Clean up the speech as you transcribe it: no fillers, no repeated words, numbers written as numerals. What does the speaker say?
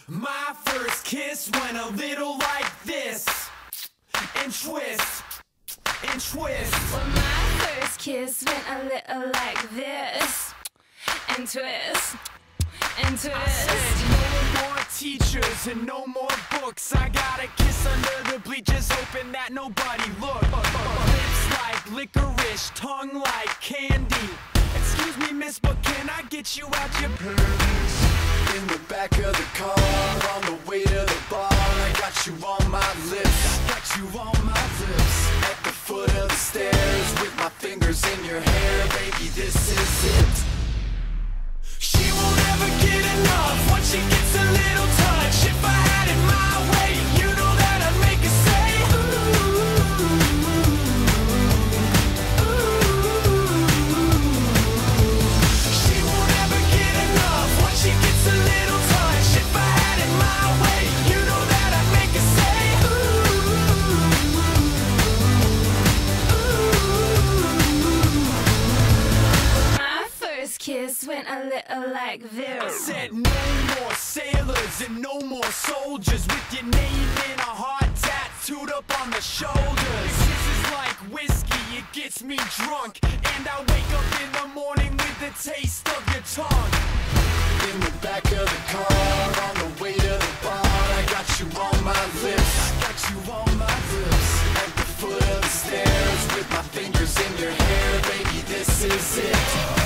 My first kiss went a little like this, and twist, and twist. Well, my first kiss went a little like this, and twist, and twist. I said no more teachers and no more books. I got a kiss under the bleachers, hoping that nobody looked. Lips like licorice, tongue like candy. Excuse me, miss, but can I get you out your purse? In the back of the car, on the way to the bar, I got you on my lips. I got you on my lips. At the foot of the stairs, with my fingers in your hair, baby, this is it. She won't ever get enough once she gets a little touch. If I had it my way, you know that I'd make her say ooh, ooh. She won't ever get enough once she gets a little touch. If I had it my way, you know that I'd make her say ooh, ooh. My first kiss went a little like this. I said no more sailors and no more soldiers with your name in a heart tattooed up on the shoulders. This is like whiskey, it gets me drunk, and I wake up in the morning with the taste of your tongue. In the back of the car, on the way to the bar, I got you on my lips. I got you on my lips. At the foot of the stairs, with my fingers in your hair, baby, this is it.